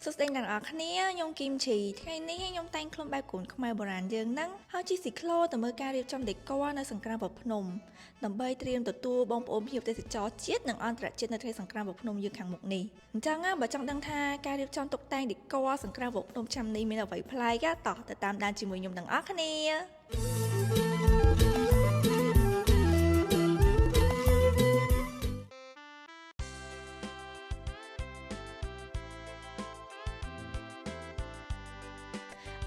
សុស្ដីអ្នកនរគ្នាខ្ញុំគីមឈីថ្ងៃនេះខ្ញុំតែងខ្លួនបែបកូនខ្មែរបុរាណយើងហ្នឹងហើយជិះស៊ីក្លូទៅមើលការរៀបចំដេក័រនៅសង្គ្រាមព្រះភ្នំដើម្បីត្រៀមទទួលបងប្អូនភ្ញៀវទេសចរជាតិនិងអន្តរជាតិនៅថ្ងៃសង្គ្រាមព្រះភ្នំយើងខាងមុខនេះអញ្ចឹងបើចង់ដឹងថាការរៀបចំតុបតែងដេក័រសង្គ្រាមព្រះភ្នំឆ្នាំនេះមានអ្វីប្លែកតោះទៅតាមដានជាមួយខ្ញុំទាំងអស់គ្នា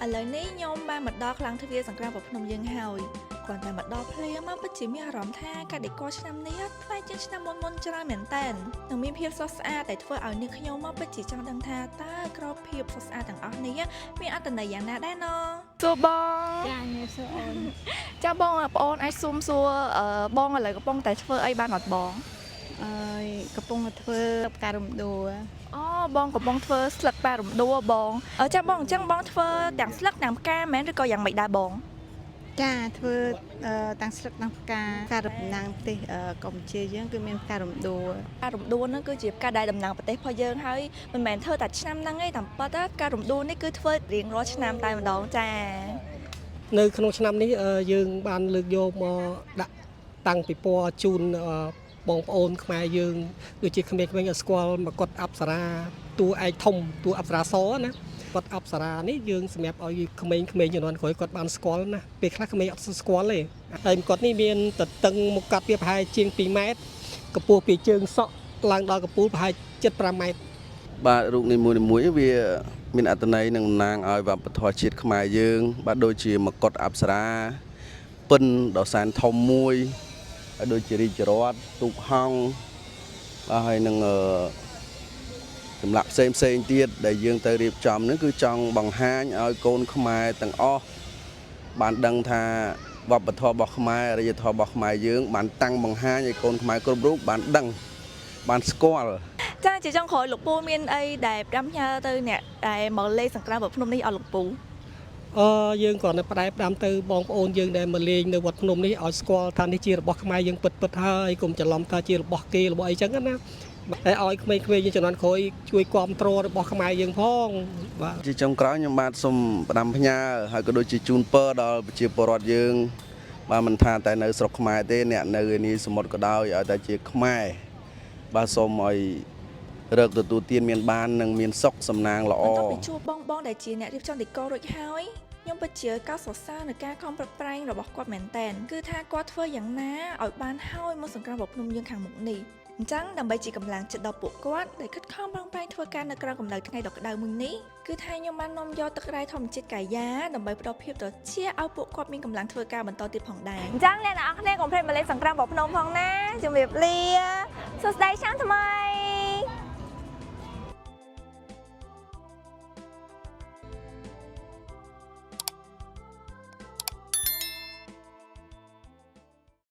ឥឡូវនេះខ្ញុំបានមកដល់ខ្លាំងទ្វារសង្គ្រាមព្រះភ្នំយើងហើយគ្រាន់តែមកដល់ភ្លាមមកពិតជាមានអារម្មណ៍ថាការដេក័រឆ្នាំនេះថ្លៃជាងឆ្នាំមុនច្រើនមែនតើនិងមានភាពស្រស់ស្អាតដែលធ្វើឲ្យអ្នកខ្ញុំមកពិតជាចង់ដឹងថាតើក្របភាពស្រស់ស្អាតទាំងអស់នេះមានអត្ថន័យយ៉ាងណាដែរណសួរបងចាញ៉ាំសួរអូនចាបងប្អូនអាចសុំសួរបងឥឡូវកំពុងតែធ្វើអីបានអត់បងកំពុងធ្វើផ្ការំដួលអូបងកំពុងធ្វើស្លឹកផ្ការំដួលបងចាបងអញ្ចឹងបងធ្វើទាំងស្លឹកទាំងផ្កាមែនឬក៏យ៉ាងម៉េចដែរបងចាធ្វើទាំងស្លឹកទាំងផ្កាការតំណាងប្រទេសកម្ពុជាយើងគឺមានផ្ការំដួលហ្នឹងគឺជាផ្កាដែលតំណាងប្រទេសរបស់យើងហើយមិនមែនធ្វើតែឆ្នាំហ្នឹងទេតាមពិតផ្ការំដួលនេះគឺធ្វើរៀងរាល់ឆ្នាំតែម្ដងចានៅក្នុងឆ្នាំនេះយើងបានលើកយកមកដាក់តាំងពីពណ៌ជូនបងប្អូនខ្មែរយើងដូចជាក្មេងៗឲ្យស្គាល់មកគាត់អប្សរាតួឯកធំតួអប្សរាសណាគាត់អប្សរានេះយើងសម្រាប់ឲ្យក្មេងៗជំនាន់ក្រោយគាត់បានស្គាល់ណាពេលខ្លះក្មេងអត់ស្គាល់ទេហើយគាត់នេះមានតតឹងមុខកាត់វាប្រហែលជាង2ម៉ែត្រកម្ពស់ពីជើងសក់ឡើងដល់កម្ពស់ប្រហែល75ម៉ែត្របាទរូបនីមួយៗវាមានអត្ថន័យនឹងតំណាងឲ្យវប្បធម៌ជាតិខ្មែរយើងបាទដូចជាមកុដអប្សរាពិនដ៏សែនធំមួយហើយដូចជារាជរថទូកហង្សបាទហើយនឹងចម្លាក់ផ្សេងទៀតដែលយើងទៅរៀបចំហ្នឹងគឺចង់បង្ហាញឲ្យកូនខ្មែរទាំងអស់បានដឹងថាវប្បធម៌របស់ខ្មែរអរិយធម៌របស់ខ្មែរយើងបានតាំងបង្ហាញឲ្យកូនខ្មែរគ្រប់រូបបានដឹងបានស្គាល់ចាជាចុងក្រោយលោកពូមានអីដែលផ្ដាំផ្ញើទៅអ្នកដែលមកលេងសង្គ្រាមព្រះភ្នំនេះអត់លោកពូយើងគ្រាន់តែផ្ដែផ្ដាំទៅបងប្អូនយើងដែលមកលេងនៅវត្តភ្នំនេះឲ្យស្គាល់ថានេះជារបស់ខ្មែរយើងពិតហើយកុំច្រឡំថាជារបស់គេរបស់អីចឹងណាតែឲ្យក្មេងៗយើងជំនាន់ក្រោយជួយគ្រប់គ្រងរបស់ខ្មែរយើងផងបាទជាចុងក្រោយខ្ញុំបាទសូមផ្ដាំផ្ញើហើយក៏ដូចជាជូនពរដល់ប្រជាពលរដ្ឋយើងបាទមិនថាតែនៅស្រុកខ្មែរទេអ្នកនៅនេះសមុទ្រក៏ដោយឲ្យតែជាខ្មែរបាទសូមឲ្យរកទទួលទានមានបាននិងមានសុខសំណាងល្អបន្ទាប់ពីជួបបងដែលជាអ្នករៀបចំដេក័ររួចហើយខ្ញុំពិតជាកោតសរសើរនៅការខំប្រឹងប្រែងរបស់គាត់មែនតើគឺថាគាត់ធ្វើយ៉ាងណាឲ្យបានហើយមកសង្គ្រាមព្រះភ្នំយើងខាងមុខនេះអញ្ចឹងដើម្បីជាកម្លាំងចិត្តដល់ពួកគាត់ដែលខិតខំប្រឹងប្រែងធ្វើការនៅក្រៅកម្ដៅថ្ងៃដ៏ក្តៅមួយនេះគឺថាខ្ញុំបាននាំយកទឹករ៉ែធម្មជាតិកាយាដើម្បីផ្ដល់ភាពត្រជាក់ឲ្យពួកគាត់មានកម្លាំងធ្វើការបន្តទៀតផងដែរអញ្ចឹងអ្នកនរគ្នាកុំភ្លេចមកលេងសង្គ្រាមព្រះភ្នំផងណាជំរាបលាសួស្តីឆ្នាំថ្មី